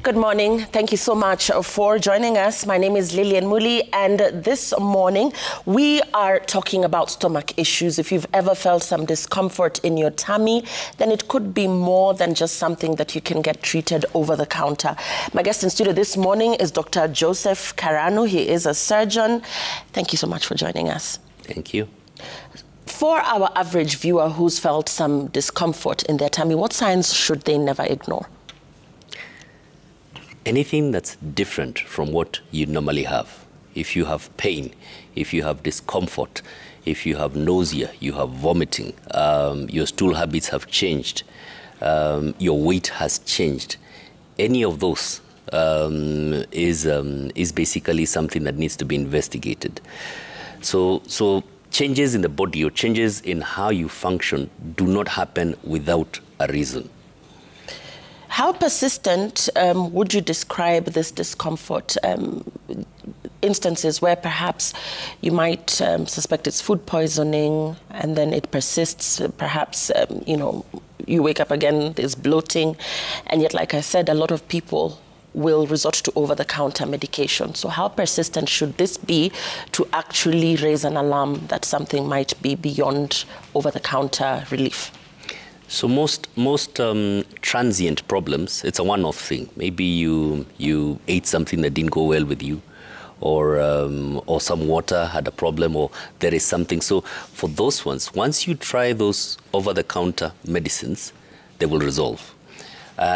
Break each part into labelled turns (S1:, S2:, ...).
S1: Good morning. Thank you so much for joining us. My name is Lillian Muli, and this morning we are talking about stomach issues. If you've ever felt some discomfort in your tummy, then it could be more than just something that you can get treated over the counter. My guest in studio this morning is Dr. Joseph Karanu. He is a surgeon. Thank you so much for joining us.
S2: Thank you.
S1: For our average viewer who's felt some discomfort in their tummy, what signs should they never ignore?
S2: Anything that's different from what you normally have. If you have pain, if you have discomfort, if you have nausea, you have vomiting, your stool habits have changed, your weight has changed, any of those is basically something that needs to be investigated. So changes in the body or changes in how you function do not happen without a reason.
S1: How persistent would you describe this discomfort? Instances where perhaps you might suspect it's food poisoning and then it persists, perhaps, you wake up again, there's bloating, and yet, like I said, a lot of people will resort to over-the-counter medication. So how persistent should this be to actually raise an alarm that something might be beyond over-the-counter relief?
S2: So most transient problems, it's a one-off thing. Maybe you ate something that didn't go well with you, or some water had a problem, or there is something. So for those ones, once you try those over-the-counter medicines, they will resolve.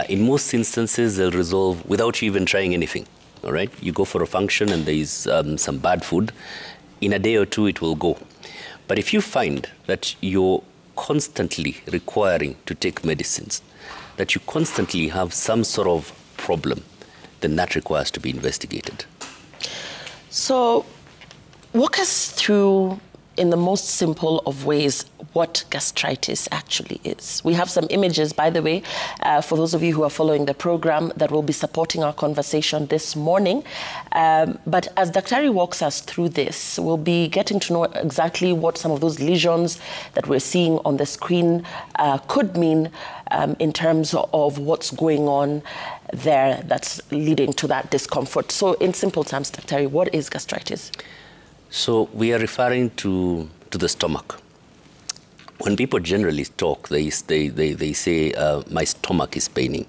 S2: In most instances, they'll resolve without you even trying anything. All right, you go for a function and there is some bad food. In a day or two, it will go. But if you find that you're constantly requiring to take medicines, that you constantly have some sort of problem, then that requires to be investigated.
S1: So walk us through, in the most simple of ways, what gastritis actually is. We have some images, by the way, for those of you who are following the program, that will be supporting our conversation this morning. But as Dr. walks us through this, we'll be getting to know exactly what some of those lesions that we're seeing on the screen could mean in terms of what's going on there that's leading to that discomfort. So in simple terms, Dr., what is gastritis?
S2: So we are referring to the stomach. When people generally talk, they say, my stomach is paining.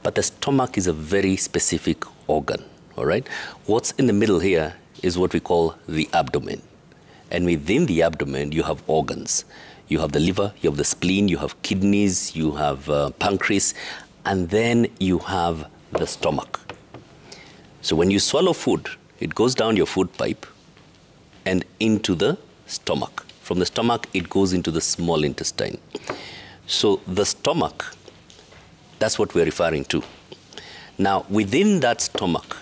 S2: But the stomach is a very specific organ, all right? What's in the middle here is what we call the abdomen. And within the abdomen, you have organs. You have the liver, you have the spleen, you have kidneys, you have pancreas, and then you have the stomach. So when you swallow food, it goes down your food pipe and into the stomach. From the stomach, it goes into the small intestine. So the stomach, that's what we're referring to. Now, within that stomach,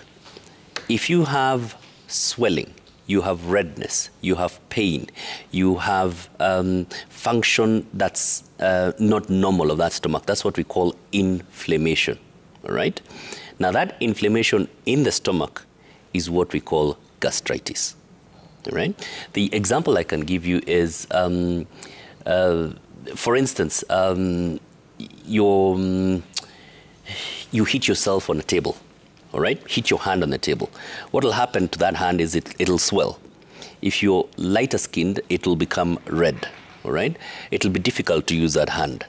S2: if you have swelling, you have redness, you have pain, you have function that's not normal of that stomach, that's what we call inflammation, all right? Now, that inflammation in the stomach is what we call gastritis. Right? The example I can give you is, for instance, you hit yourself on a table, all right? Hit your hand on the table. What will happen to that hand is it'll swell. If you're lighter skinned, it will become red, all right? It'll be difficult to use that hand.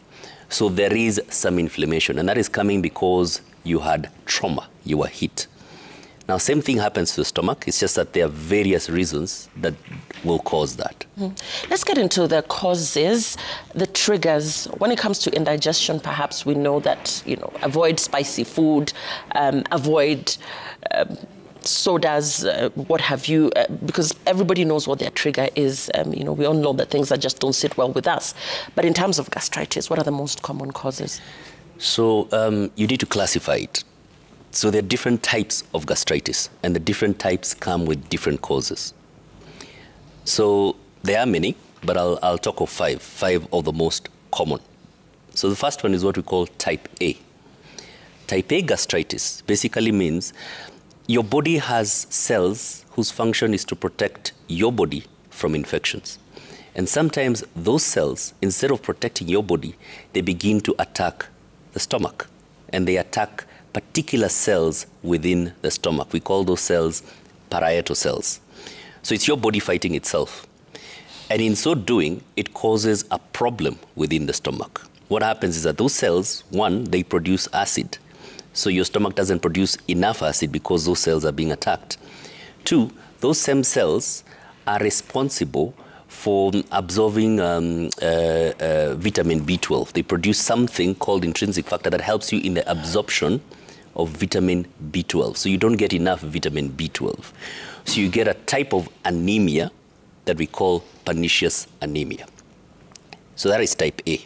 S2: So there is some inflammation, and that is coming because you had trauma, you were hit. Now, same thing happens to the stomach. It's just that there are various reasons that will cause that.
S1: Let's get into the causes, the triggers. When it comes to indigestion, perhaps we know that, avoid spicy food, avoid sodas, what have you, because everybody knows what their trigger is. We all know that things that just don't sit well with us. But in terms of gastritis, what are the most common causes?
S2: So you need to classify it. So there are different types of gastritis, and the different types come with different causes. So there are many, but I'll talk of five of the most common. So the first one is what we call type A. Type A gastritis basically means your body has cells whose function is to protect your body from infections. And sometimes those cells, instead of protecting your body, they begin to attack the stomach, and they attack particular cells within the stomach. We call those cells parietal cells. So it's your body fighting itself. And in so doing, it causes a problem within the stomach. What happens is that those cells, one, they produce acid. So your stomach doesn't produce enough acid because those cells are being attacked. Two, those same cells are responsible for absorbing vitamin B12. They produce something called intrinsic factor that helps you in the absorption of vitamin B12. So you don't get enough vitamin B12. So you get a type of anemia that we call pernicious anemia. So that is type A.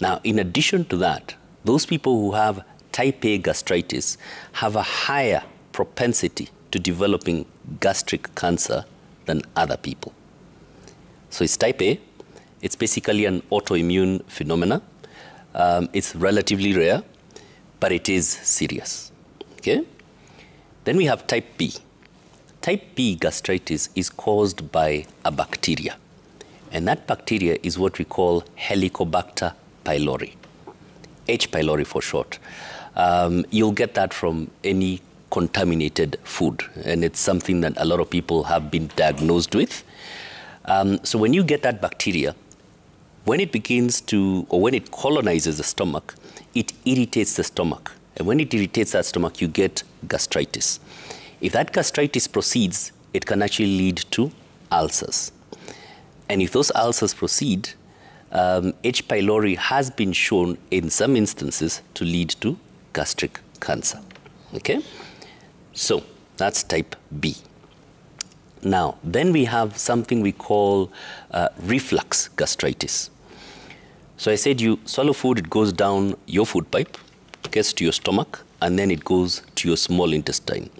S2: Now, in addition to that, those people who have type A gastritis have a higher propensity to developing gastric cancer than other people. So it's type A. It's basically an autoimmune phenomena. It's relatively rare, but it is serious. Okay? Then we have type B. Type B gastritis is caused by a bacteria. And that bacteria is what we call Helicobacter pylori. H. pylori for short. You'll get that from any contaminated food. And it's something that a lot of people have been diagnosed with. So when you get that bacteria, when it begins to, or when it colonizes the stomach, it irritates the stomach. And when it irritates that stomach, you get gastritis. If that gastritis proceeds, it can actually lead to ulcers. And if those ulcers proceed, H. pylori has been shown in some instances to lead to gastric cancer. Okay? So that's type B. Now, then we have something we call reflux gastritis. So I said you swallow food, it goes down your food pipe, gets to your stomach, and then it goes to your small intestine.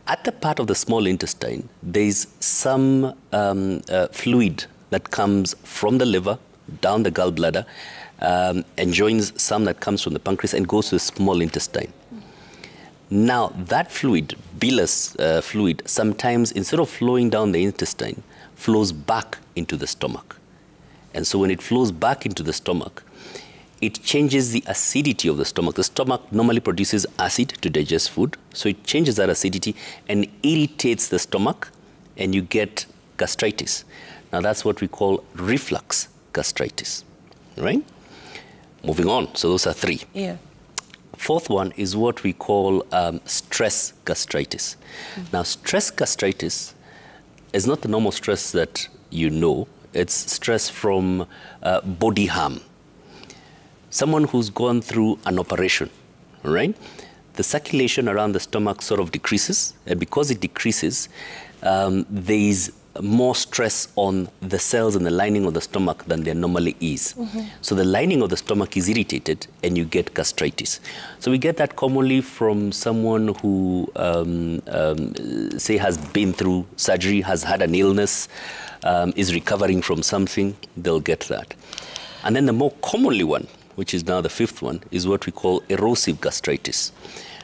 S2: At the part of the small intestine, there's some fluid that comes from the liver, down the gallbladder, and joins some that comes from the pancreas and goes to the small intestine. Now, that fluid, bilious fluid, sometimes instead of flowing down the intestine, flows back into the stomach. And so when it flows back into the stomach, it changes the acidity of the stomach. The stomach normally produces acid to digest food, so it changes that acidity and irritates the stomach, and you get gastritis. Now, that's what we call reflux gastritis, right? Moving on, so those are three.
S1: Yeah.
S2: Fourth one is what we call stress gastritis. Now, stress gastritis is not the normal stress that you know. It's stress from body harm. Someone who's gone through an operation, right? The circulation around the stomach sort of decreases, and because it decreases, there is more stress on the cells in the lining of the stomach than there normally is. So the lining of the stomach is irritated and you get gastritis. So we get that commonly from someone who, say, has been through surgery, has had an illness, is recovering from something, they'll get that. And then the more commonly one, which is now the fifth one, is what we call erosive gastritis.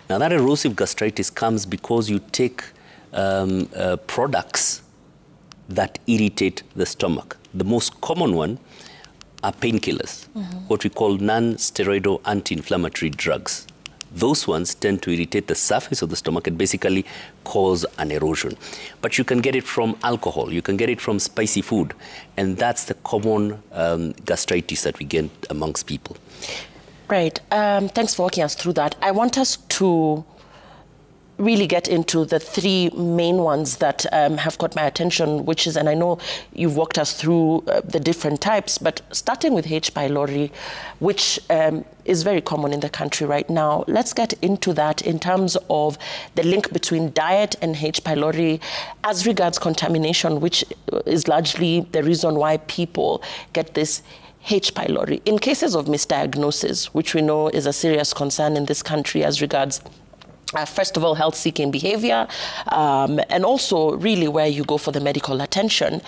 S2: Now, that erosive gastritis comes because you take products that irritate the stomach. The most common one are painkillers, what we call non-steroidal anti-inflammatory drugs. Those ones tend to irritate the surface of the stomach and basically cause an erosion. But you can get it from alcohol, you can get it from spicy food, and that's the common gastritis that we get amongst people.
S1: Right. Thanks for walking us through that. I want us to really get into the three main ones that have caught my attention, which is, and I know you've walked us through the different types, but starting with H. pylori, which is very common in the country right now. Let's get into that in terms of the link between diet and H. pylori as regards contamination, which is largely the reason why people get this H. pylori. In cases of misdiagnosis, which we know is a serious concern in this country as regards first of all, health-seeking behavior, and also really where you go for the medical attention.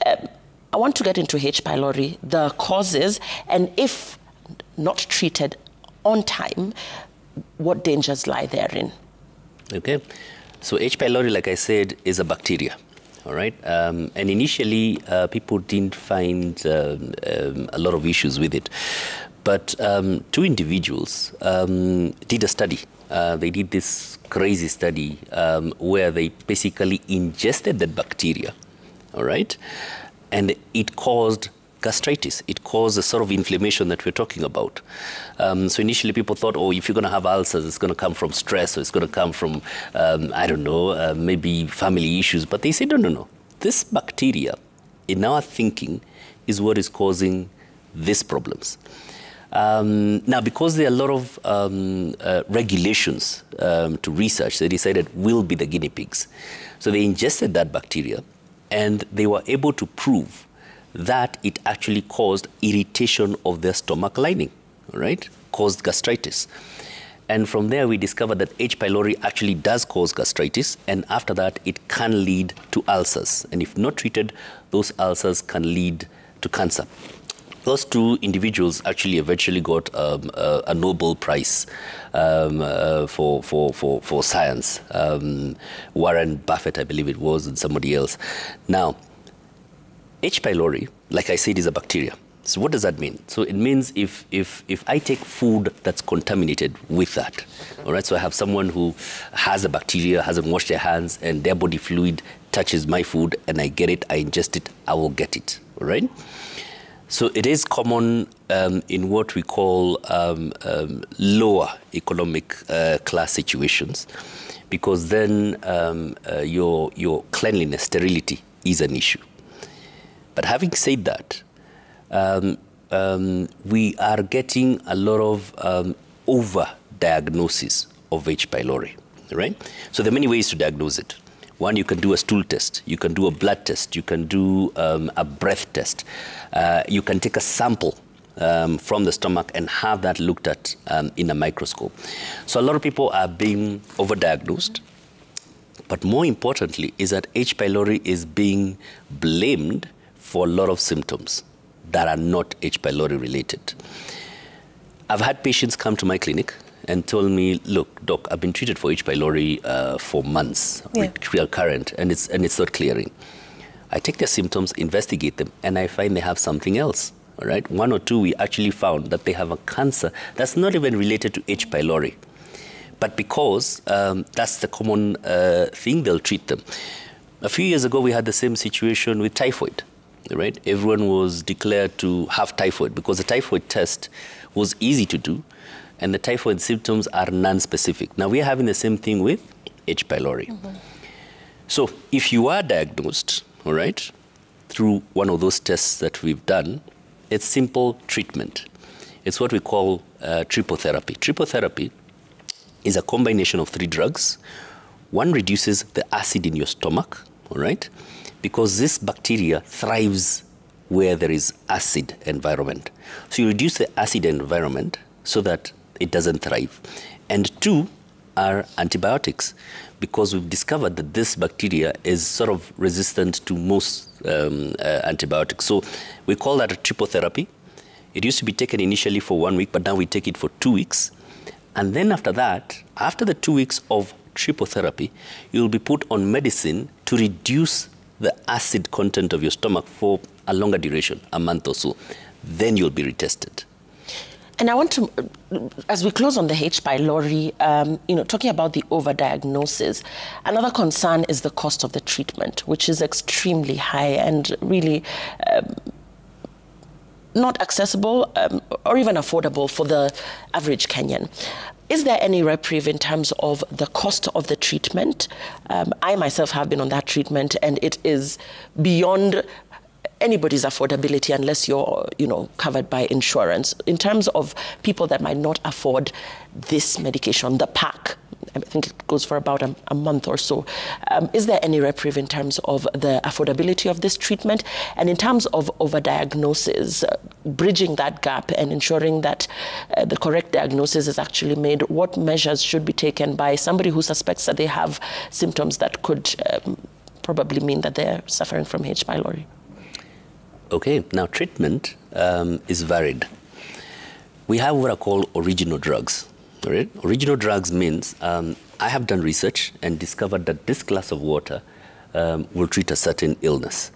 S1: I want to get into H. pylori, the causes, and if not treated on time, what dangers lie therein.
S2: Okay. So H. pylori, like I said, is a bacteria. All right. And initially, people didn't find a lot of issues with it. But two individuals did a study. They did this crazy study where they basically ingested that bacteria, all right? And it caused gastritis. It caused the sort of inflammation that we're talking about. So initially people thought, oh, if you're going to have ulcers, it's going to come from stress, or it's going to come from, I don't know, maybe family issues. But they said, no. This bacteria, in our thinking, is what is causing these problems. Now, because there are a lot of regulations to research, they decided we'll be the guinea pigs. So they ingested that bacteria, and they were able to prove that it actually caused irritation of their stomach lining, right? Caused gastritis. And from there, we discovered that H. pylori actually does cause gastritis, and after that, it can lead to ulcers. And if not treated, those ulcers can lead to cancer. Those two individuals actually eventually got a Nobel Prize for science. Warren Buffett, I believe it was, and somebody else. Now, H. pylori, like I said, is a bacteria. So what does that mean? So it means if I take food that's contaminated with that, all right, so I have someone who has a bacteria, hasn't washed their hands, and their body fluid touches my food, and I get it, I ingest it, I will get it, all right? So it is common in what we call lower economic class situations, because then your cleanliness, sterility is an issue. But having said that, we are getting a lot of over-diagnosis of H. pylori, right? So there are many ways to diagnose it. One, you can do a stool test, you can do a blood test, you can do a breath test. You can take a sample from the stomach and have that looked at in a microscope. So a lot of people are being overdiagnosed. But more importantly is that H. pylori is being blamed for a lot of symptoms that are not H. pylori related. I've had patients come to my clinic and told me, look, doc, I've been treated for H. pylori for months, recurrent, and it's not clearing. I take their symptoms, investigate them, and I find they have something else, all right? One or two, we actually found that they have a cancer that's not even related to H. pylori. But because that's the common thing, they'll treat them. A few years ago, we had the same situation with typhoid, right? Everyone was declared to have typhoid because the typhoid test was easy to do, and the typhoid symptoms are non-specific. Now, we're having the same thing with H. pylori. Mm-hmm. So if you are diagnosed, all right, through one of those tests that we've done, it's simple treatment. It's what we call triple therapy. Triple therapy is a combination of 3 drugs. One reduces the acid in your stomach, all right, because this bacteria thrives where there is acid environment. So you reduce the acid environment so that it doesn't thrive. And 2 are antibiotics, because we've discovered that this bacteria is sort of resistant to most antibiotics. So we call that a triple therapy. It used to be taken initially for 1 week, but now we take it for 2 weeks. And then after that, after the 2 weeks of triple therapy, you'll be put on medicine to reduce the acid content of your stomach for a longer duration, a month or so. Then you'll be retested.
S1: And I want to, as we close on the H. pylori, talking about the overdiagnosis, another concern is the cost of the treatment, which is extremely high and really not accessible or even affordable for the average Kenyan. Is there any reprieve in terms of the cost of the treatment? I myself have been on that treatment, and it is beyond anybody's affordability unless you're, covered by insurance. In terms of people that might not afford this medication, the pack, I think it goes for about a month or so. Is there any reprieve in terms of the affordability of this treatment? And in terms of overdiagnosis, bridging that gap and ensuring that the correct diagnosis is actually made, what measures should be taken by somebody who suspects that they have symptoms that could probably mean that they're suffering from H. pylori?
S2: Okay, now treatment is varied. We have what I call original drugs. Right? Original drugs means I have done research and discovered that this glass of water will treat a certain illness.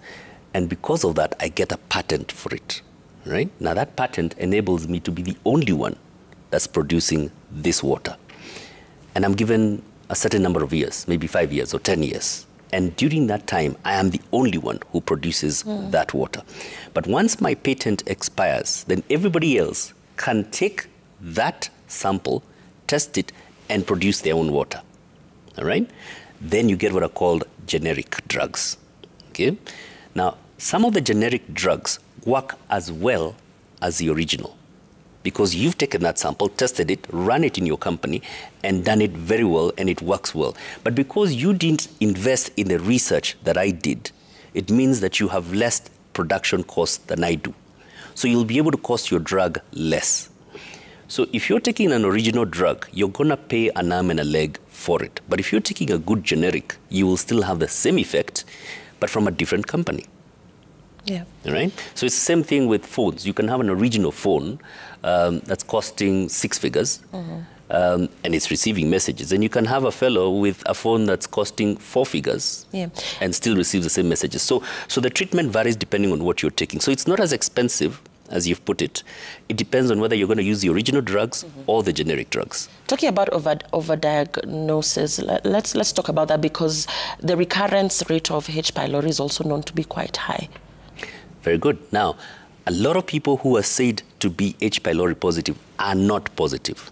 S2: And because of that, I get a patent for it. right? Now that patent enables me to be the only one that's producing this water. And I'm given a certain number of years, maybe 5 years or 10 years. And during that time, I am the only one who produces that water. But once my patent expires, then everybody else can take that sample, test it, and produce their own water. All right? Then you get what are called generic drugs. Okay? Now, some of the generic drugs work as well as the original, because you've taken that sample, tested it, run it in your company, and done it very well, and it works well. But because you didn't invest in the research that I did, it means that you have less production costs than I do. So you'll be able to cost your drug less. So if you're taking an original drug, you're going to pay an arm and a leg for it. But if you're taking a good generic, you will still have the same effect, but from a different company.
S1: Yeah.
S2: Right? So it's the same thing with phones. You can have an original phone that's costing 6 figures, and it's receiving messages. And you can have a fellow with a phone that's costing 4 figures and still receive the same messages. So the treatment varies depending on what you're taking. So it's not as expensive as you've put it. It depends on whether you're going to use the original drugs or the generic drugs.
S1: Talking about overdiagnosis, let's talk about that, because the recurrence rate of H. pylori is also known to be quite high.
S2: Very good. Now, a lot of people who are said to be H. pylori positive are not positive.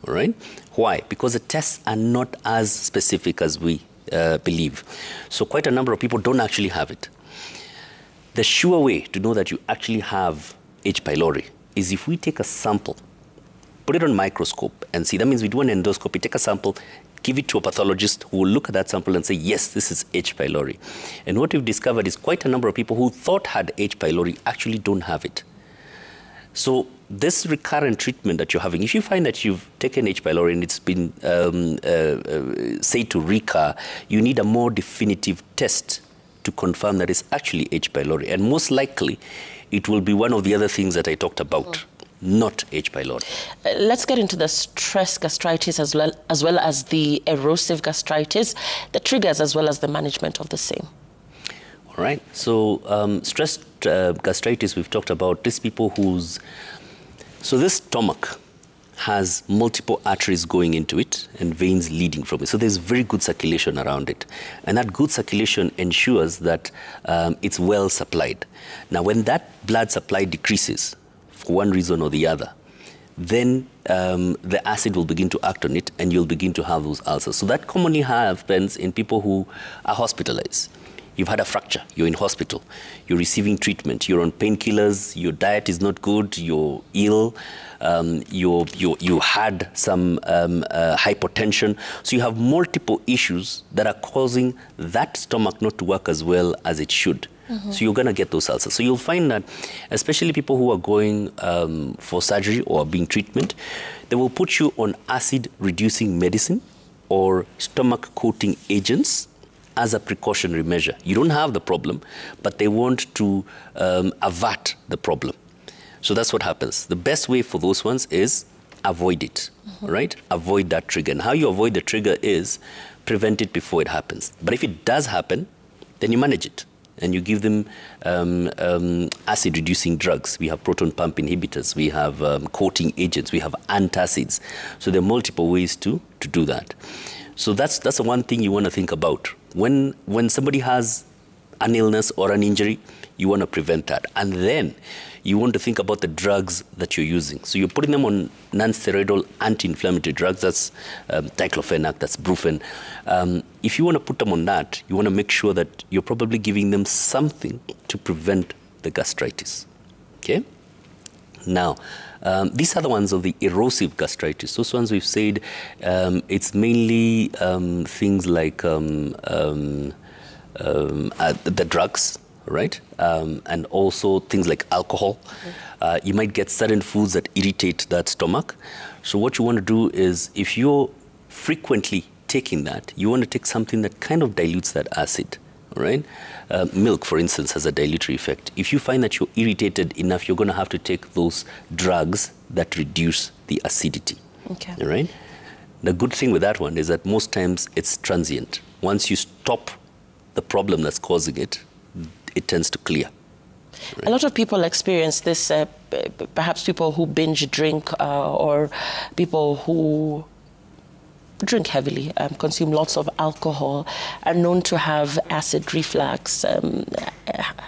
S2: All right? Why? Because the tests are not as specific as we believe. So quite a number of people don't actually have it. The sure way to know that you actually have H. pylori is if we take a sample, put it on a microscope and see. That means we do an endoscopy, take a sample, give it to a pathologist who will look at that sample and say, yes, this is H. pylori. And what we've discovered is quite a number of people who thought had H. pylori actually don't have it. So this recurrent treatment that you're having, if you find that you've taken H. pylori and it's been said to recur, you need a more definitive test to confirm that it's actually H. pylori. And most likely, it will be one of the other things that I talked about. Not H. pylori.
S1: Let's get into the stress gastritis as well as the erosive gastritis, the triggers as well as the management of the same.
S2: All right. So stress gastritis, we've talked about these people whose... So this stomach has multiple arteries going into it and veins leading from it. So there's very good circulation around it. And that good circulation ensures that it's well supplied. Now, when that blood supply decreases, for one reason or the other, then the acid will begin to act on it and you'll begin to have those ulcers. So that commonly happens in people who are hospitalized. You've had a fracture, you're in hospital, you're receiving treatment, you're on painkillers, your diet is not good, you're ill, you had some hypotension. So you have multiple issues that are causing that stomach not to work as well as it should. So you're going to get those ulcers. So you'll find that, especially people who are going for surgery or being treatment, they will put you on acid-reducing medicine or stomach-coating agents as a precautionary measure. You don't have the problem, but they want to avert the problem. So that's what happens. The best way for those ones is avoid it, right? Avoid that trigger. And how you avoid the trigger is prevent it before it happens. But if it does happen, then you manage it. And you give them acid-reducing drugs. We have proton pump inhibitors. We have coating agents. We have antacids. So there are multiple ways to do that. So that's the one thing you want to think about. When somebody has an illness or an injury, you want to prevent that. And then you want to think about the drugs that you're using. So you're putting them on non-steroidal anti-inflammatory drugs. That's diclofenac, that's brufen. If you want to put them on that, you want to make sure that you're probably giving them something to prevent the gastritis. Okay? Now, these are the ones of the erosive gastritis. Those ones we've said, it's mainly things like the drugs, right? And also things like alcohol. You might get certain foods that irritate that stomach. So what you want to do is, if you're frequently taking that, you want to take something that kind of dilutes that acid, right? Milk, for instance, has a dilutory effect. If you find that you're irritated enough, you're going to have to take those drugs that reduce the acidity. Okay. All right? The good thing with that one is that most times it's transient. Once you stop the problem that's causing it, it tends to clear. Right?
S1: A lot of people experience this, perhaps people who binge drink or people who drink heavily, consume lots of alcohol, are known to have acid reflux,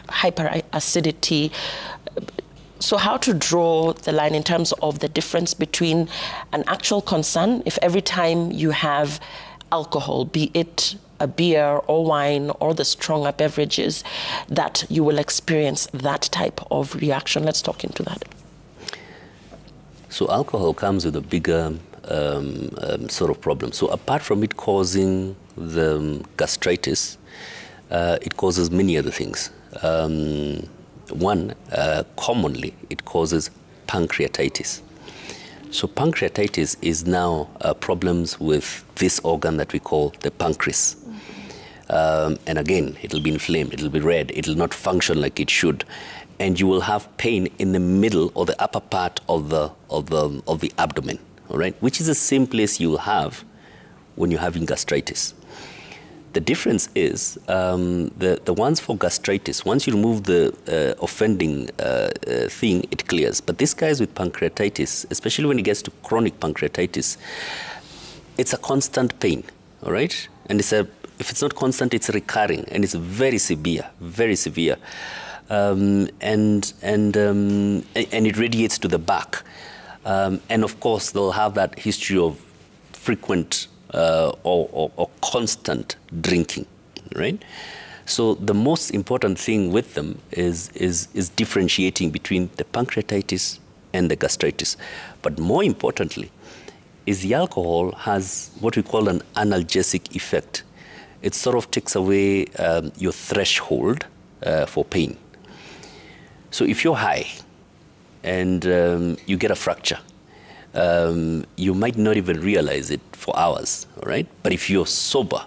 S1: hyperacidity. So how to draw the line in terms of the difference between an actual concern, if every time you have alcohol, be it a beer or wine or the stronger beverages, that you will experience that type of reaction? Let's talk into that.
S2: So alcohol comes with a bigger sort of problem. So apart from it causing the gastritis, it causes many other things. Commonly, it causes pancreatitis. So pancreatitis is now problems with this organ that we call the pancreas. And again, it'll be inflamed, it'll be red, it'll not function like it should. And you will have pain in the middle or the upper part of the abdomen, all right? Which is the same place you'll have when you're having gastritis. The difference is the ones for gastritis, once you remove the offending thing, it clears. But these guys with pancreatitis, especially when it gets to chronic pancreatitis, it's a constant pain, all right? And if it's not constant, it's recurring, and it's very severe, very severe. And it radiates to the back. And of course, they'll have that history of frequent or constant drinking, right? So the most important thing with them is differentiating between the pancreatitis and the gastritis. But more importantly, is the alcohol has what we call an analgesic effect. It sort of takes away your threshold for pain. So if you're high and you get a fracture, you might not even realize it for hours, all right? But if you're sober,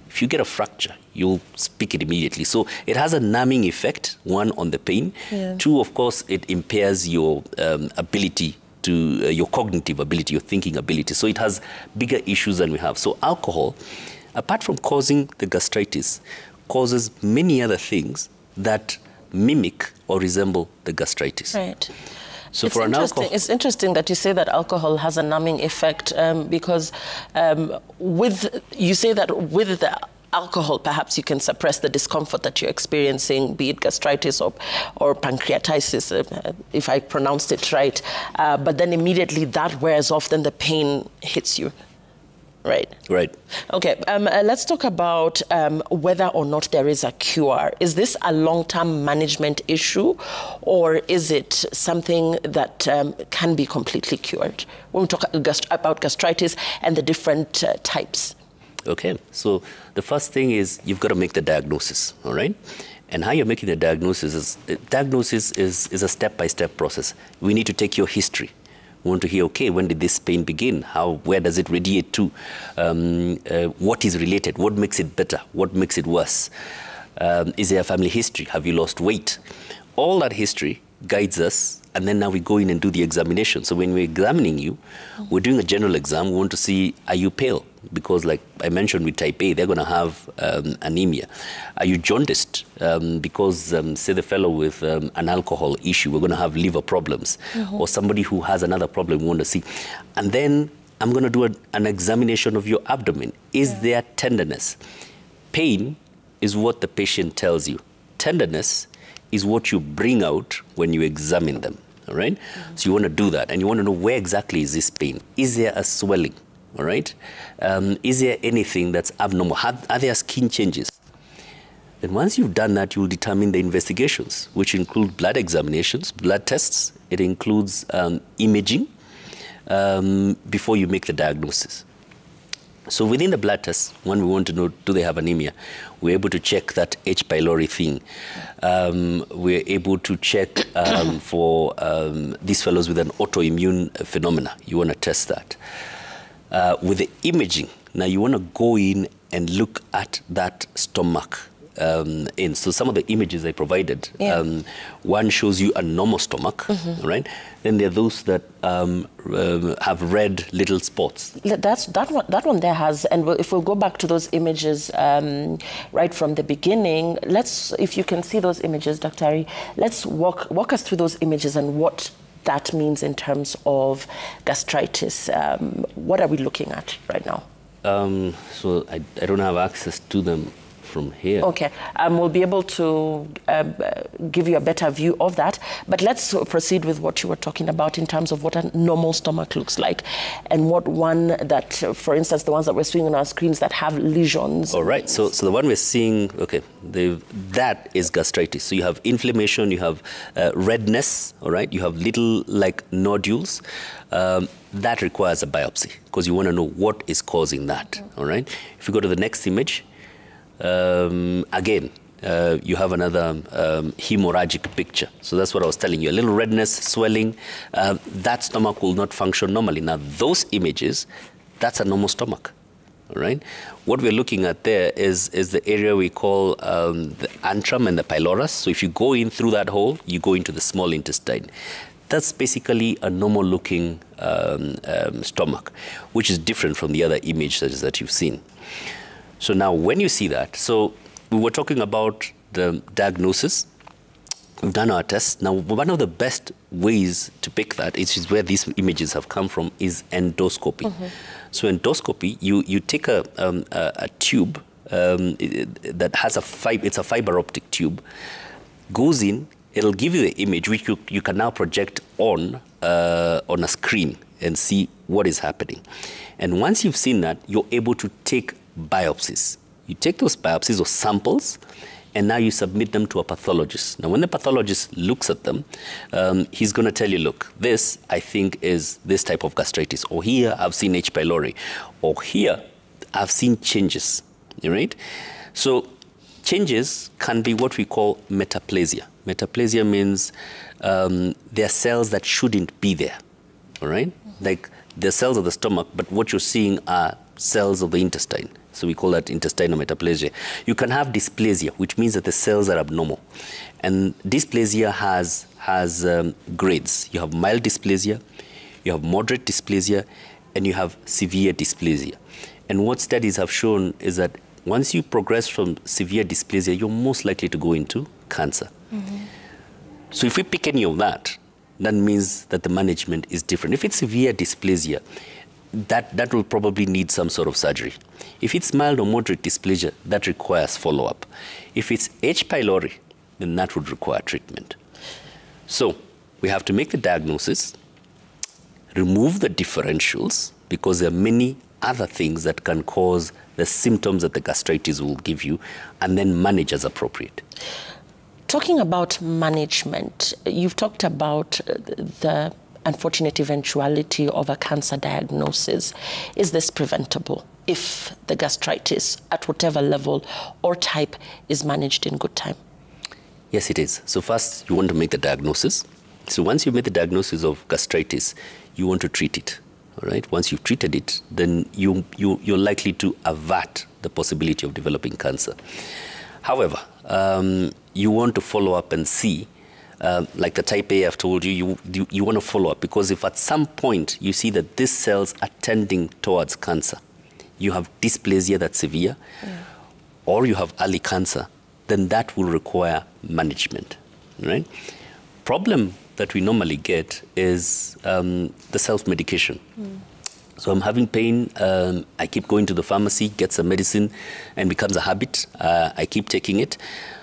S2: if you get a fracture, you'll speak it immediately. So it has a numbing effect, one, on the pain. Yeah. Two, of course, it impairs your ability to, your cognitive ability, your thinking ability. So it has bigger issues than we have. So alcohol, apart from causing the gastritis, causes many other things that mimic or resemble the gastritis.
S1: Right.
S2: So for an alcohol,
S1: it's interesting that you say that alcohol has a numbing effect because you say that with the alcohol, perhaps you can suppress the discomfort that you're experiencing, be it gastritis or pancreatitis, if I pronounced it right. But then immediately that wears off, then the pain hits you. Right.
S2: Right.
S1: Okay. Let's talk about whether or not there is a cure. Is this a long-term management issue, or is it something that can be completely cured? When we talk about gastritis and the different types.
S2: Okay. So the first thing is you've got to make the diagnosis. All right. And how you're making the diagnosis is a step-by-step process. We need to take your history. We want to hear, okay, when did this pain begin? Where does it radiate to? What is related? What makes it better? What makes it worse? Is there a family history? Have you lost weight? All that history guides us, and then now we go in and do the examination. So when we're examining you, we're doing a general exam. We want to see, are you pale? Because like I mentioned with type A, they're going to have anemia. Are you jaundiced? Because say the fellow with an alcohol issue, we're going to have liver problems. Mm-hmm. Or somebody who has another problem we want to see. And then I'm going to do an examination of your abdomen. Is there tenderness? Pain is what the patient tells you. Tenderness is what you bring out when you examine them, all right? Mm-hmm. So you want to do that, and you want to know where exactly is this pain. Is there a swelling, all right? Is there anything that's abnormal? Are there skin changes? Then once you've done that, you'll determine the investigations, which include blood examinations, blood tests. It includes imaging before you make the diagnosis. So within the blood tests, when we want to know, do they have anemia, we're able to check that H. pylori thing. We're able to check for these fellows with an autoimmune phenomena. You want to test that. With the imaging, now you want to go in and look at that stomach in. So some of the images I provided, one shows you a normal stomach, right? Then there are those that have red little spots.
S1: That one there has, and if we'll go back to those images right from the beginning, if you can see those images, Dr. Ari, let's walk us through those images and what that means in terms of gastritis. What are we looking at right now?
S2: So I don't have access to them from here.
S1: Okay, we'll be able to give you a better view of that. But let's proceed with what you were talking about in terms of what a normal stomach looks like, and what one that, for instance, the ones that we're seeing on our screens that have lesions.
S2: All right, so the one we're seeing, okay, that is gastritis. So you have inflammation, you have redness, all right, you have little like nodules. That requires a biopsy because you want to know what is causing that, all right? If you go to the next image, again, you have another hemorrhagic picture. So that's what I was telling you, a little redness, swelling. That stomach will not function normally. Now, those images, that's a normal stomach, all right? What we're looking at there is the area we call the antrum and the pylorus. So if you go in through that hole, you go into the small intestine. That's basically a normal-looking stomach, which is different from the other images that you've seen. So now when you see that, so we were talking about the diagnosis. We've done our tests. Now, one of the best ways to pick that, is where these images have come from, is endoscopy. So endoscopy, you take a tube that has it's a fiber optic tube, goes in, it'll give you the image, which you can now project on a screen and see what is happening. And once you've seen that, you're able to take biopsies. You take those biopsies or samples, and now you submit them to a pathologist. Now, when the pathologist looks at them, he's going to tell you, look, this, I think, is this type of gastritis. Or here, I've seen H. pylori. Or here, I've seen changes, right? So changes can be what we call metaplasia. Metaplasia means there are cells that shouldn't be there, all right? Like the cells of the stomach, but what you're seeing are cells of the intestine. So we call that intestinal metaplasia. You can have dysplasia, which means that the cells are abnormal. And dysplasia has grades. You have mild dysplasia, you have moderate dysplasia, and you have severe dysplasia. And what studies have shown is that once you progress from severe dysplasia, you're most likely to go into cancer. So if we pick any of that, that means that the management is different. If it's severe dysplasia, that will probably need some sort of surgery. If it's mild or moderate dysplasia, that requires follow-up. If it's H. pylori, then that would require treatment. So we have to make the diagnosis, remove the differentials, because there are many other things that can cause the symptoms that the gastritis will give you, and then manage as appropriate.
S1: Talking about management, you've talked about the unfortunate eventuality of a cancer diagnosis. Is this preventable if the gastritis, at whatever level or type, is managed in good time?
S2: Yes, it is. So first, you want to make the diagnosis. So once you make the diagnosis of gastritis, you want to treat it. All right. Once you've treated it, then you're likely to avert the possibility of developing cancer. However, you want to follow up and see, like the type A I've told you, you want to follow up, because if at some point you see that these cells are tending towards cancer, you have dysplasia that's severe, or you have early cancer, then that will require management, right? Problem that we normally get is the self-medication. So I'm having pain, I keep going to the pharmacy, get some medicine, and becomes a habit. I keep taking it.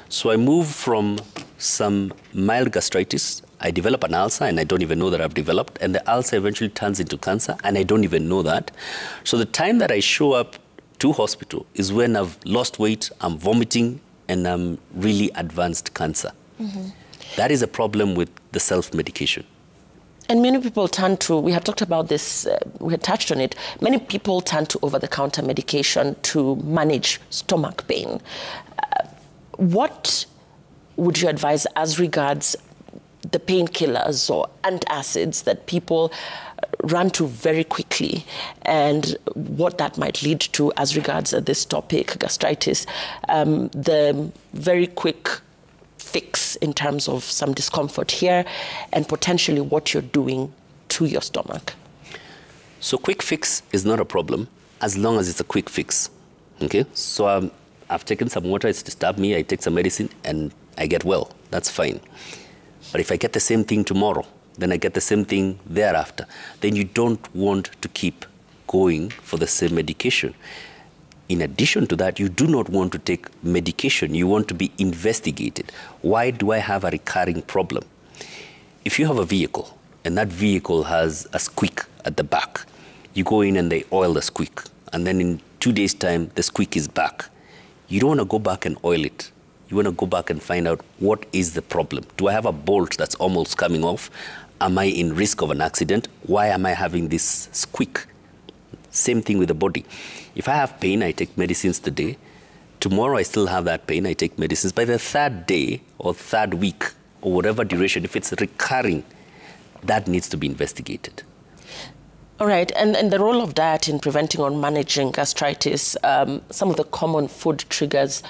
S2: So I move from some mild gastritis, I develop an ulcer, and I don't even know that I've developed, and the ulcer eventually turns into cancer, and I don't even know that. So the time that I show up to hospital is when I've lost weight, I'm vomiting, and I'm really advanced cancer. That is a problem with the self-medication.
S1: And many people turn to, we have talked about this, we had touched on it, many people turn to over-the-counter medication to manage stomach pain. What would you advise as regards the painkillers or antacids that people run to very quickly, and what that might lead to as regards this topic, gastritis, the very quick fix in terms of some discomfort here, and potentially what you're doing to your stomach.
S2: So quick fix is not a problem as long as it's a quick fix. Okay, so I've taken some water, it's disturbed me, I take some medicine and I get well. That's fine. But if I get the same thing tomorrow, then I get the same thing thereafter, then you don't want to keep going for the same medication. In addition to that, you do not want to take medication. You want to be investigated. Why do I have a recurring problem? If you have a vehicle and that vehicle has a squeak at the back, you go in and they oil the squeak, and then in 2 days' time, the squeak is back. You don't want to go back and oil it. You want to go back and find out what is the problem. Do I have a bolt that's almost coming off? Am I in risk of an accident? Why am I having this squeak? Same thing with the body. If I have pain, I take medicines today. Tomorrow I still have that pain, I take medicines. By the third day or third week or whatever duration, if it's recurring, that needs to be investigated.
S1: All right, and the role of diet in preventing or managing gastritis, some of the common food triggers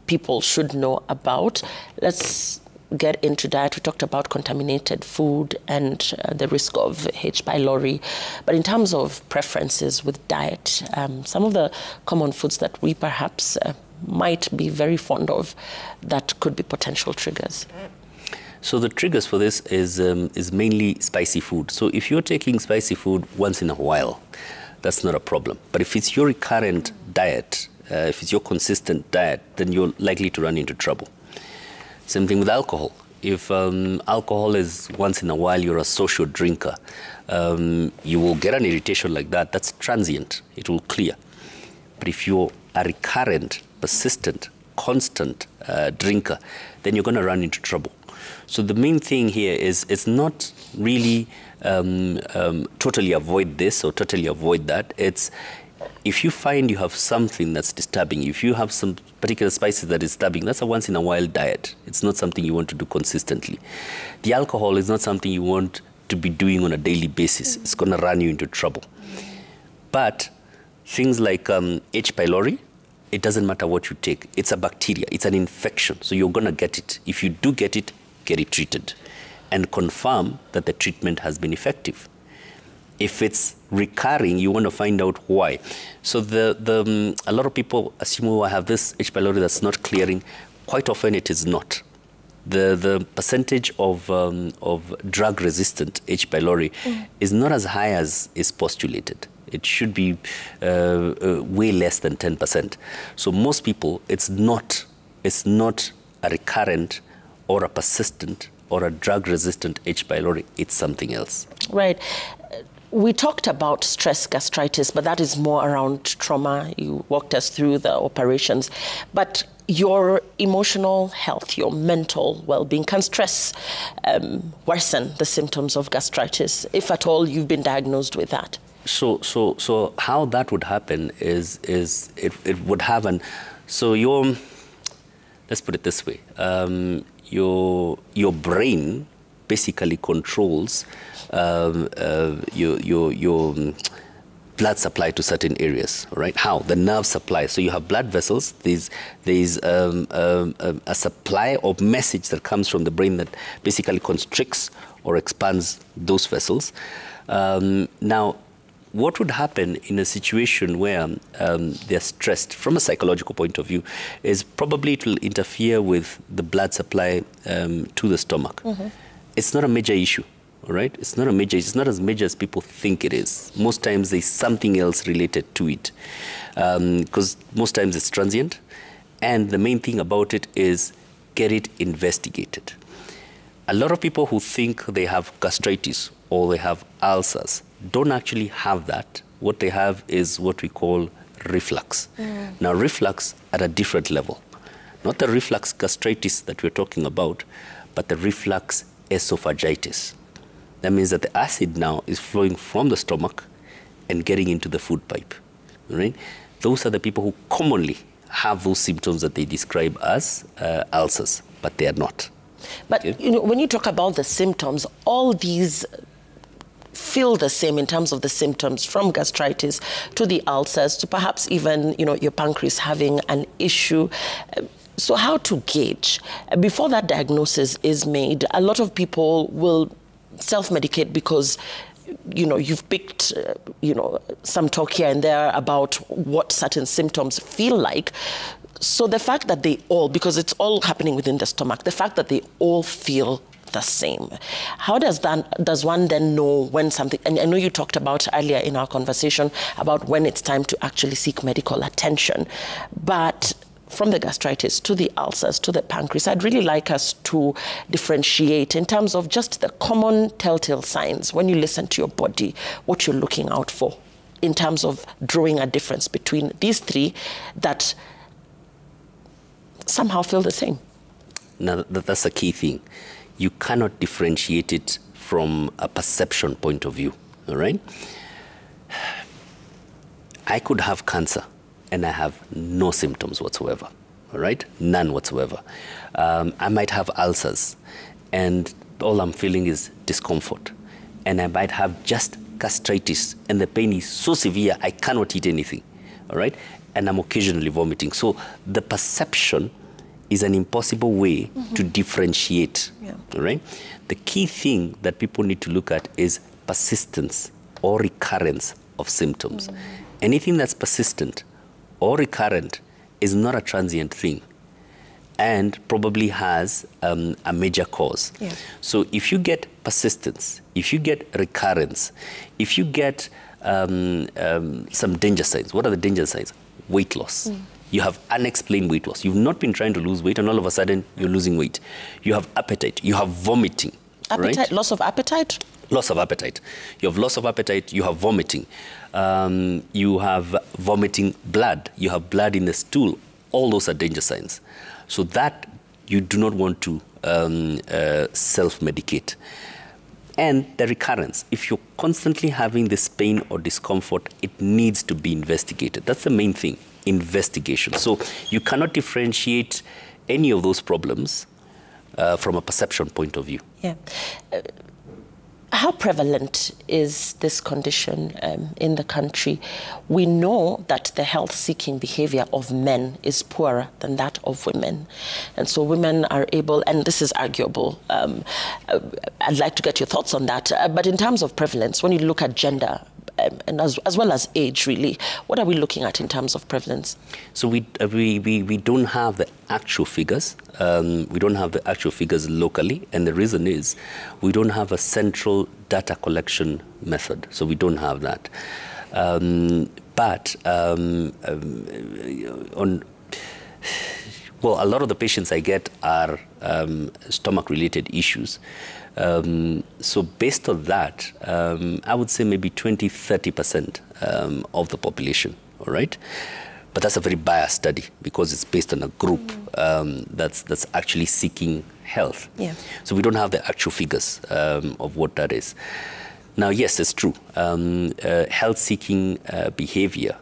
S1: people should know about. Let's get into diet. We talked about contaminated food and the risk of H. pylori. But in terms of preferences with diet, some of the common foods that we perhaps might be very fond of that could be potential triggers.
S2: So the triggers for this is mainly spicy food. So if you're taking spicy food once in a while, that's not a problem. But if it's your recurrent diet, if it's your consistent diet, then you're likely to run into trouble. Same thing with alcohol. If alcohol is once in a while, you're a social drinker, you will get an irritation like that. That's transient. It will clear. But if you're a recurrent, persistent, constant drinker, then you're going to run into trouble. So the main thing here is it's not really totally avoid this or totally avoid that. It's if you find you have something that's disturbing, if you have some particular spices that is disturbing, that's a once in a while diet. It's not something you want to do consistently. The alcohol is not something you want to be doing on a daily basis. It's going to run you into trouble. But things like H. pylori, it doesn't matter what you take. It's a bacteria. It's an infection. So you're going to get it. If you do get it treated and confirm that the treatment has been effective. If it's recurring, you want to find out why. So a lot of people assume, oh, I have this H. pylori that's not clearing. Quite often it is not. The percentage of drug-resistant H. pylori is not as high as is postulated. It should be way less than 10%. So most people, it's not a recurrent or a persistent or a drug-resistant H. pylori. It's something else.
S1: Right. We talked about stress gastritis, but that is more around trauma. You walked us through the operations. But your emotional health, your mental well-being, can stress worsen the symptoms of gastritis, if at all you've been diagnosed with that? So how that would happen is it would have an... So let's put it this way. Your brain basically controls your blood supply to certain areas, right? How? The nerve supply. So you have blood vessels. There's a supply of message that comes from the brain that basically constricts or expands those vessels. Now, what would happen in a situation where they're stressed from a psychological point of view is probably it will interfere with the blood supply to the stomach. Mm-hmm. It's not a major issue, all right? It's not as major as people think it is. Most times there's something else related to it because most times it's transient. And the main thing about it is get it investigated. A lot of people who think they have gastritis or they have ulcers don't actually have that. What they have is what we call reflux. Now, reflux at a different level. Not the reflux gastritis that we're talking about, but the reflux esophagitis. That means that the acid now is flowing from the stomach and getting into the food pipe. Right? Those are the people who commonly have those symptoms that they describe as ulcers, but they are not. But you know, when you talk about the symptoms, all these feel the same in terms of the symptoms, from gastritis to the ulcers to perhaps even, you know, your pancreas having an issue. So how to gauge? Before that diagnosis is made, a lot of people will self-medicate because, you know, you've picked, you know, some talk here and there about what certain symptoms feel like. So the fact that they all, because it's all happening within the stomach, the fact that they all feel the same, how does one then know when something, and I know you talked about earlier in our conversation about when it's time to actually seek medical attention, but from the gastritis to the ulcers to the pancreas, I'd really like us to differentiate in terms of just the common telltale signs when you listen to your body, what you're looking out for in terms of drawing a difference between these three that somehow feel the same.
S2: Now, that's a key thing. You cannot differentiate it from a perception point of view, all right? I could have cancer and I have no symptoms whatsoever, all right? None whatsoever. I might have ulcers and all I'm feeling is discomfort. And I might have just gastritis and the pain is so severe I cannot eat anything, all right? And I'm occasionally vomiting. So the perception is an impossible way to differentiate, all right? The key thing that people need to look at is persistence or recurrence of symptoms. Anything that's persistent or recurrent is not a transient thing and probably has a major cause. So if you get persistence, if you get recurrence, if you get some danger signs, what are the danger signs? Weight loss. You have unexplained weight loss. You've not been trying to lose weight and all of a sudden you're losing weight. You have appetite. You have vomiting.
S1: Appetite,
S2: right?
S1: Loss of appetite?
S2: Loss of appetite. You have loss of appetite. You have vomiting. You have vomiting blood. You have blood in the stool. All those are danger signs. So that you do not want to self-medicate. And the recurrence. If you're constantly having this pain or discomfort, it needs to be investigated. That's the main thing, investigation. So you cannot differentiate any of those problems from a perception point of view.
S1: How prevalent is this condition in the country? We know that the health-seeking behavior of men is poorer than that of women. And so women are able, and this is arguable, I'd like to get your thoughts on that. But in terms of prevalence, when you look at gender, and as well as age, really, what are we looking at in terms of prevalence?
S2: So we don't have the actual figures. We don't have the actual figures locally, and the reason is we don't have a central data collection method. So we don't have that. Well, a lot of the patients I get are stomach-related issues. So based on that, I would say maybe 20–30% of the population, all right? But that's a very biased study because it's based on a group that's actually seeking health. So we don't have the actual figures of what that is. Now, yes, it's true. Health-seeking behavior,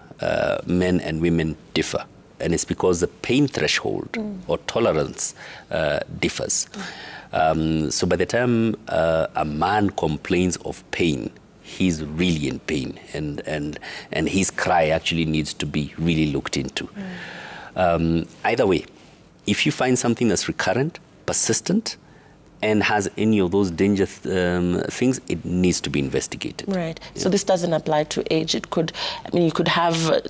S2: men and women differ. And it's because the pain threshold or tolerance differs. So by the time a man complains of pain, he's really in pain, and his cry actually needs to be really looked into. Either way, if you find something that's recurrent, persistent, and has any of those danger things, it needs to be investigated.
S1: Right. So this doesn't apply to age. It could, I mean, you could have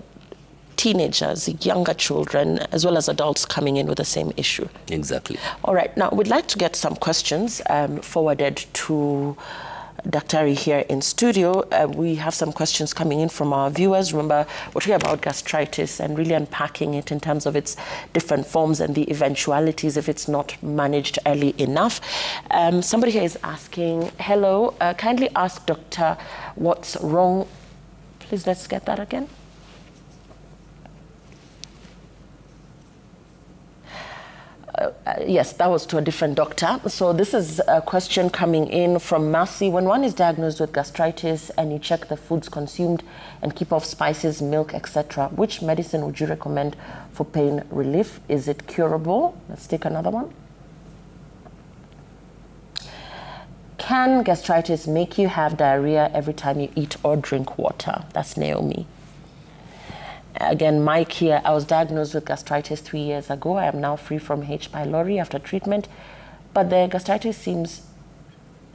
S1: teenagers, younger children, as well as adults coming in with the same issue.
S2: Exactly.
S1: All right. Now, we'd like to get some questions forwarded to Dr. Ari here in studio. We have some questions coming in from our viewers. Remember, we're talking about gastritis and really unpacking it in terms of its different forms and the eventualities if it's not managed early enough. Somebody here is asking, hello, kindly ask doctor what's wrong. Please, let's get that again. Yes, that was to a different doctor. So this is a question coming in from Mercy. When one is diagnosed with gastritis and you check the foods consumed and keep off spices, milk, etc., which medicine would you recommend for pain relief? Is it curable? Let's take another one. Can gastritis make you have diarrhea every time you eat or drink water? That's Naomi. Again, Mike here. I was diagnosed with gastritis 3 years ago. I am now free from H. pylori after treatment, but the gastritis seems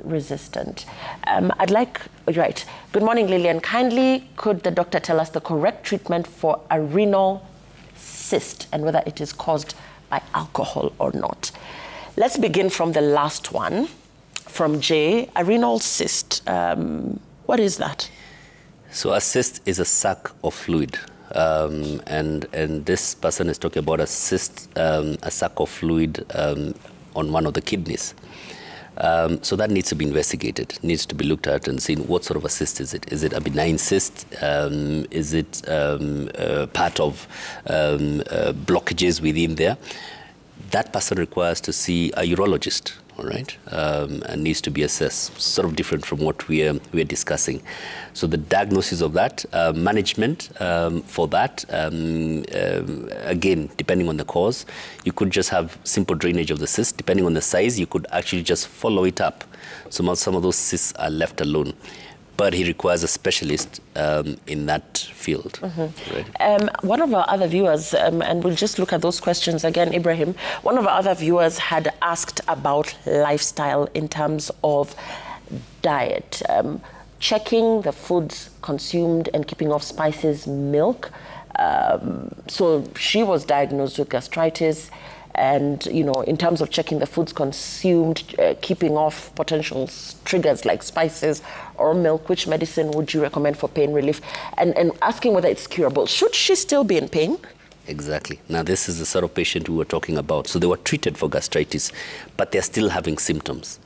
S1: resistant. Right. Good morning, Lillian. Kindly, could the doctor tell us the correct treatment for a renal cyst and whether it is caused by alcohol or not? Let's begin from the last one, from Jay. A renal cyst. What is that?
S2: So a cyst is a sac of fluid. And this person is talking about a cyst, a sac of fluid on one of the kidneys. So that needs to be investigated, needs to be looked at and seen what sort of a cyst is it. Is it a benign cyst? Is it part of blockages within there? That person requires to see a urologist, all right, and needs to be assessed, sort of different from what we are discussing. So the diagnosis of that, management for that, again, depending on the cause, you could just have simple drainage of the cyst. Depending on the size, you could actually just follow it up. So some of those cysts are left alone. But he requires a specialist in that field. Right?
S1: One of our other viewers, and we'll just look at those questions again, Ibrahim, one of our other viewers had asked about lifestyle in terms of diet, checking the foods consumed and keeping off spices, milk. So she was diagnosed with gastritis. And, you know, in terms of checking the foods consumed, keeping off potential triggers like spices or milk, which medicine would you recommend for pain relief? And asking whether it's curable. Should she still be in pain?
S2: Exactly. Now, this is the sort of patient we were talking about. So they were treated for gastritis, but they're still having symptoms.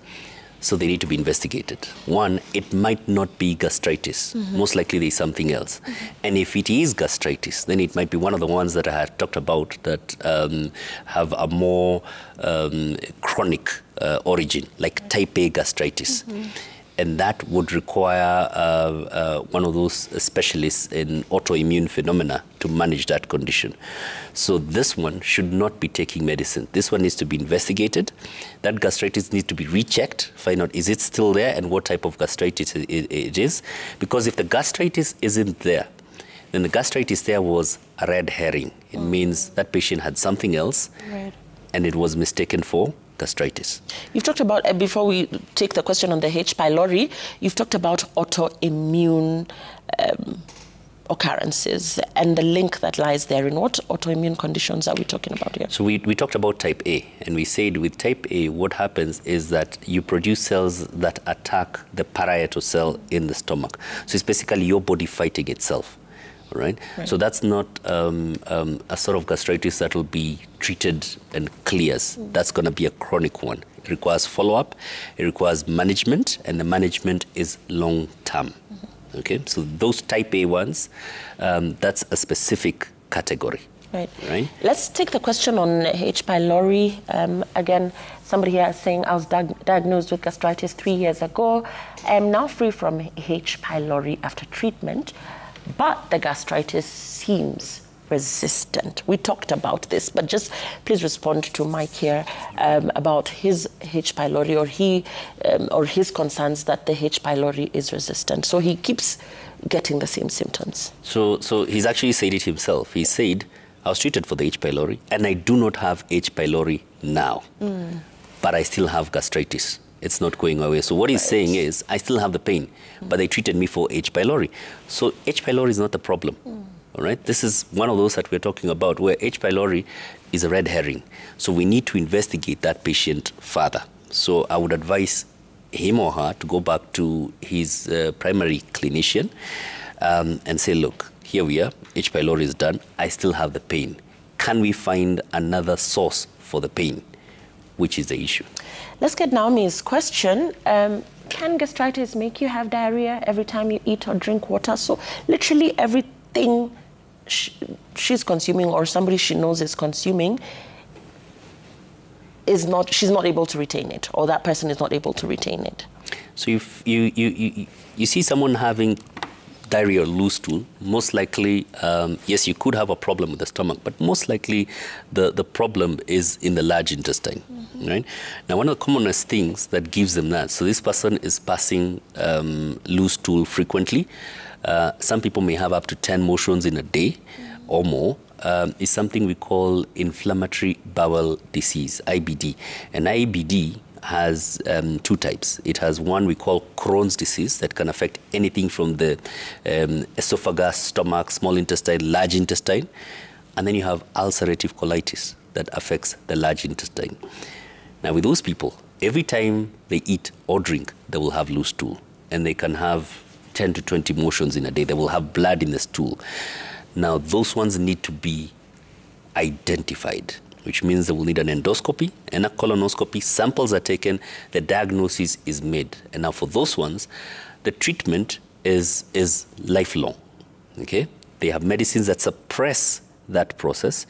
S2: So they need to be investigated. One, it might not be gastritis. Most likely there's something else. And if it is gastritis, then it might be one of the ones that I had talked about that have a more chronic origin, like type A gastritis. And that would require one of those specialists in autoimmune phenomena to manage that condition. So this one should not be taking medicine. This one needs to be investigated. That gastritis needs to be rechecked, find out is it still there and what type of gastritis it is. Because if the gastritis isn't there, then the gastritis there was a red herring. It means that patient had something else, and it was mistaken for gastritis.
S1: You've talked about, before we take the question on the H. pylori, you've talked about autoimmune occurrences and the link that lies there. In what autoimmune conditions are we talking about here?
S2: So we talked about type A, and we said with type A, what happens is that you produce cells that attack the parietal cell in the stomach. So it's basically your body fighting itself. Right? So that's not a sort of gastritis that will be treated and clears. That's going to be a chronic one. It requires follow-up, it requires management, and the management is long-term. Okay, so those type A ones, that's a specific category. Right.
S1: Let's take the question on H. pylori. Again, somebody here is saying, I was diagnosed with gastritis 3 years ago. I am now free from H. pylori after treatment, but the gastritis seems resistant. We talked about this, but just please respond to Mike here about his H. pylori or his concerns that the H. pylori is resistant. So he keeps getting the same symptoms.
S2: So he's actually said it himself. He said, I was treated for the H. pylori, and I do not have H. pylori now, but I still have gastritis. It's not going away. So what he's saying is, I still have the pain, but they treated me for H. pylori. So H. pylori is not the problem. All right? This is one of those that we're talking about, where H. pylori is a red herring. So we need to investigate that patient further. So I would advise him or her to go back to his primary clinician and say, look, here we are, H. pylori is done, I still have the pain. Can we find another source for the pain? Which is the issue.
S1: Let's get Naomi's question. Can gastritis make you have diarrhea every time you eat or drink water? So literally everything she's consuming or somebody she knows is consuming she's not able to retain it, or that person is not able to retain it.
S2: So if you see someone having diarrhea or loose stool, most likely, yes, you could have a problem with the stomach, but most likely the problem is in the large intestine, right? Now, one of the commonest things that gives them that, so this person is passing loose stool frequently. Some people may have up to 10 motions in a day or more. Is something we call inflammatory bowel disease, IBD. And IBD has two types. It has one we call Crohn's disease that can affect anything from the esophagus, stomach, small intestine, large intestine. And then you have ulcerative colitis that affects the large intestine. Now with those people, every time they eat or drink, they will have loose stool. And they can have 10 to 20 motions in a day. They will have blood in the stool. Now those ones need to be identified, which means they will need an endoscopy and a colonoscopy. Samples are taken, the diagnosis is made. And now for those ones, the treatment is lifelong, okay? They have medicines that suppress that process.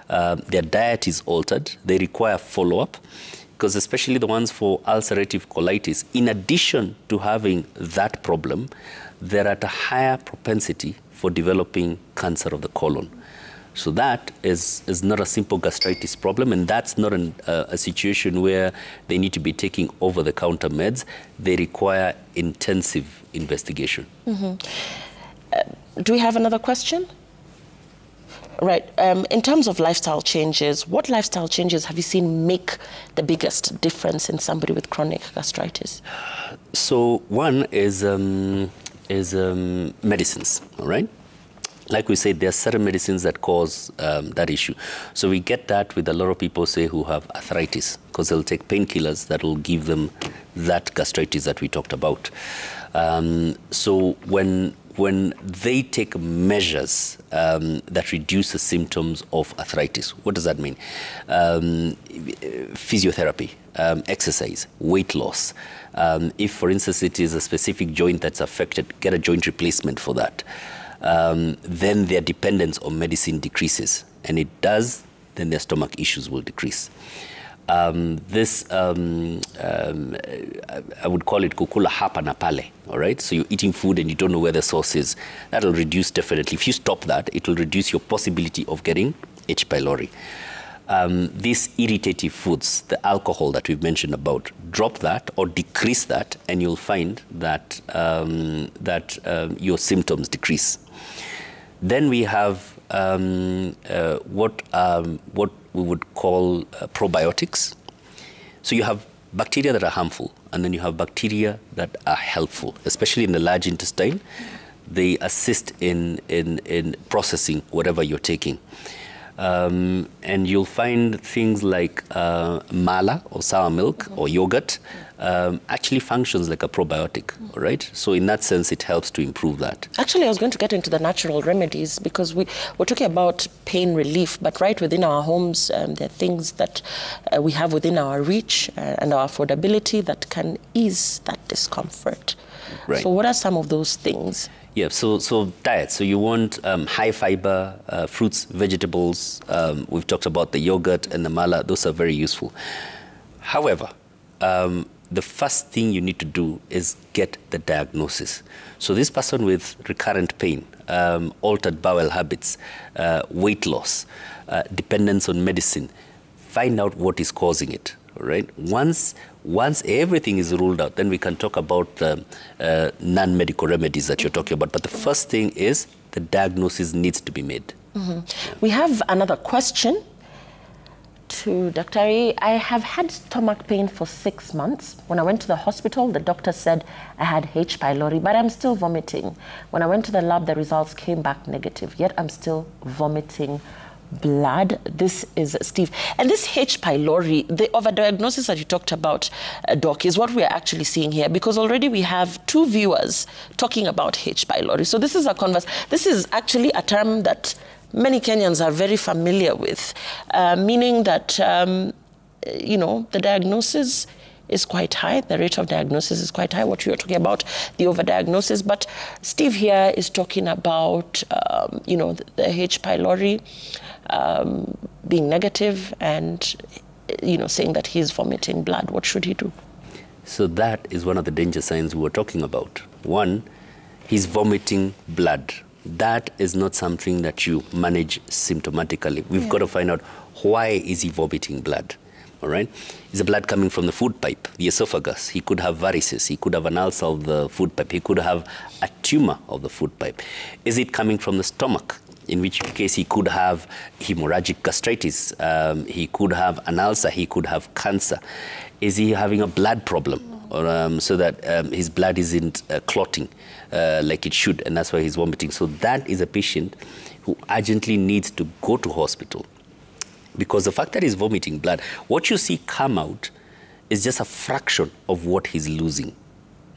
S2: Their diet is altered. They require follow-up, because especially the ones for ulcerative colitis, in addition to having that problem, they're at a higher propensity for developing cancer of the colon. So that is not a simple gastritis problem, and that's not a situation where they need to be taking over-the-counter meds. They require intensive investigation.
S1: Do we have another question? Right. In terms of lifestyle changes, what lifestyle changes have you seen make the biggest difference in somebody with chronic gastritis?
S2: So one is medicines, all right? Like we said, there are certain medicines that cause that issue. So we get that with a lot of people, say, who have arthritis, because they'll take painkillers that will give them that gastritis that we talked about. So when they take measures that reduce the symptoms of arthritis, what does that mean? Physiotherapy, exercise, weight loss. If, for instance, it is a specific joint that's affected, get a joint replacement for that. Then their dependence on medicine decreases. And it does, then their stomach issues will decrease. I would call it kukula hapa na pale, all right? So you're eating food and you don't know where the source is. That'll reduce definitely. If you stop that, it will reduce your possibility of getting H. pylori. These irritative foods, the alcohol that we've mentioned about, drop that or decrease that, and you'll find that, your symptoms decrease. Then we have what we would call probiotics. So you have bacteria that are harmful, and then you have bacteria that are helpful, especially in the large intestine. They assist in processing whatever you're taking. And you'll find things like mala or sour milk or yogurt actually functions like a probiotic, all right? So in that sense, it helps to improve that.
S1: Actually, I was going to get into the natural remedies, because we're talking about pain relief, but right within our homes, there are things that we have within our reach and our affordability that can ease that discomfort.
S2: Right.
S1: So what are some of those things?
S2: Yeah, so diet. So you want high fiber, fruits, vegetables. We've talked about the yogurt and the mala. Those are very useful. However, the first thing you need to do is get the diagnosis. So this person with recurrent pain, altered bowel habits, weight loss, dependence on medicine, find out what is causing it. Right? Once everything is ruled out, then we can talk about the non-medical remedies that you're talking about. But the first thing is the diagnosis needs to be made.
S1: We have another question to Dr. I have had stomach pain for 6 months. When I went to the hospital, the doctor said I had H. pylori, but I'm still vomiting. When I went to the lab, the results came back negative, yet I'm still vomiting blood. This is Steve. And this H. pylori, the overdiagnosis that you talked about, Doc, is what we are actually seeing here, because already we have 2 viewers talking about H. pylori. So this is this is actually a term that many Kenyans are very familiar with, meaning that, you know, the diagnosis is quite high. The rate of diagnosis is quite high, what you're talking about, the overdiagnosis. But Steve here is talking about, you know, the H. pylori being negative and, you know, saying that he's vomiting blood. What should he do?
S2: So that is one of the danger signs we were talking about. One, he's vomiting blood. That is not something that you manage symptomatically. We've got to find out, why is he vomiting blood? All right? Is the blood coming from the food pipe, the esophagus? He could have varices. He could have an ulcer of the food pipe. He could have a tumor of the food pipe. Is it coming from the stomach? In which case he could have hemorrhagic gastritis. He could have an ulcer. He could have cancer. Is he having a blood problem? Or, so that his blood isn't clotting like it should, and that's why he's vomiting. So that is a patient who urgently needs to go to hospital, because the fact that he's vomiting blood, what you see come out is just a fraction of what he's losing,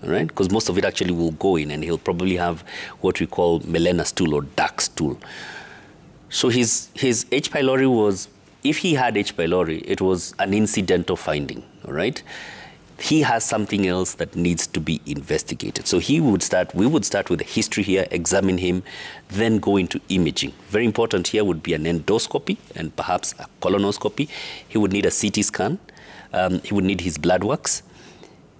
S2: all right? Because most of it actually will go in, and he'll probably have what we call melena stool or dark stool. So his H. pylori was, if he had H. pylori, it was an incidental finding, all right? He has something else that needs to be investigated. So we would start with the history here, examine him, then go into imaging. Very important here would be an endoscopy and perhaps a colonoscopy. He would need a CT scan. He would need his blood works.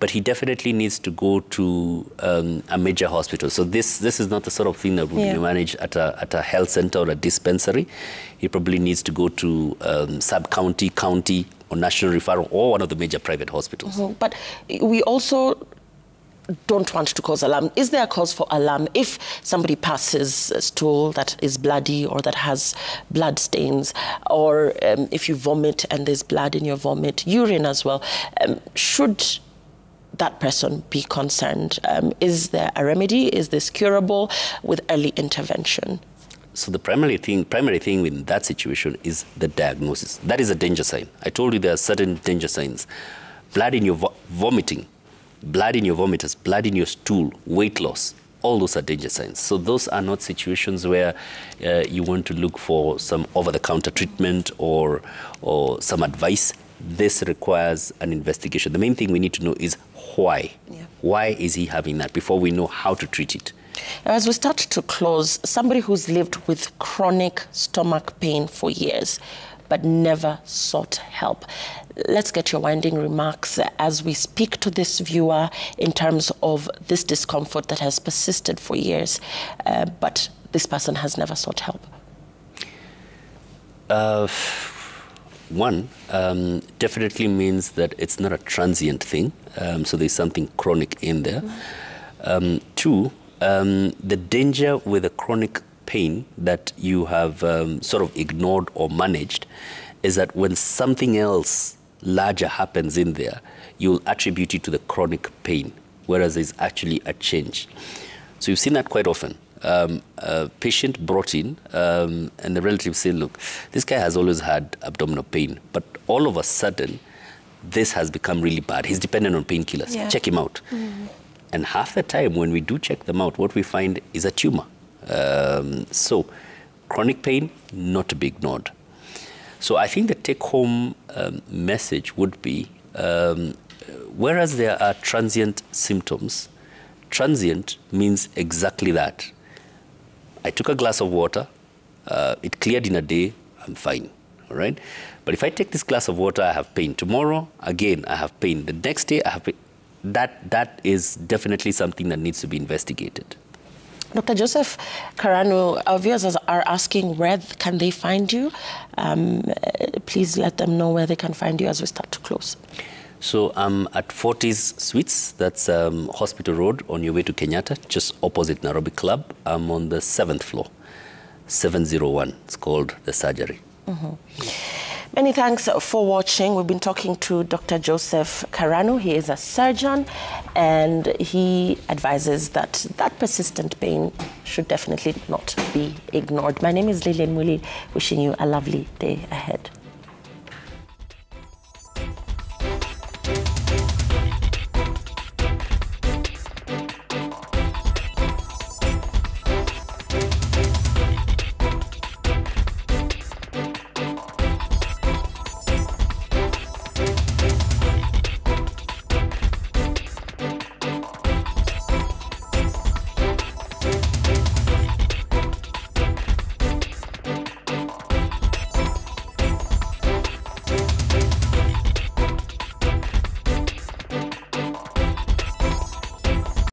S2: But he definitely needs to go to a major hospital. So this is not the sort of thing that would be managed at a health center or a dispensary. He probably needs to go to sub-county, county, or national referral, or one of the major private hospitals.
S1: But we also don't want to cause alarm. Is there a cause for alarm if somebody passes a stool that is bloody or that has blood stains, or if you vomit and there's blood in your vomit, urine as well? Should that person be concerned? Is there a remedy? Is this curable with early intervention?
S2: So the primary thing in that situation is the diagnosis. That is a danger sign. I told you there are certain danger signs. Blood in your vomiting, blood in your vomitus, blood in your stool, weight loss, all those are danger signs. So those are not situations where you want to look for some over-the-counter treatment or some advice. This requires an investigation. The main thing we need to know is why. Why is he having that before we know how to treat it?
S1: As we start to close, somebody who's lived with chronic stomach pain for years but never sought help. Let's get your winding remarks as we speak to this viewer in terms of this discomfort that has persisted for years, but this person has never sought help.
S2: One, definitely means that it's not a transient thing, so there's something chronic in there. Two, the danger with a chronic pain that you have sort of ignored or managed is that when something else larger happens in there, you'll attribute it to the chronic pain, whereas there's actually a change. So you've seen that quite often. A patient brought in and the relative said, look, this guy has always had abdominal pain, but all of a sudden, this has become really bad. He's dependent on painkillers. Check him out. And half the time when we do check them out, what we find is a tumor. So chronic pain, not to be ignored. So I think the take-home message would be, whereas there are transient symptoms, transient means exactly that. I took a glass of water, it cleared in a day, I'm fine, all right? But if I take this glass of water, I have pain. Tomorrow, again, I have pain. The next day, I have pain. That is definitely something that needs to be investigated.
S1: Dr. Joseph Karanu, our viewers are asking where can they find you. Please let them know where they can find you as we start to close.
S2: So I'm at 40s Suites, that's Hospital Road on your way to Kenyatta, just opposite Nairobi Club. I'm on the 7th floor, 701. It's called The Surgery.
S1: Many thanks for watching. We've been talking to Dr. Joseph Karanu. He is a surgeon, and he advises that persistent pain should definitely not be ignored. My name is Lilian Muli, wishing you a lovely day ahead.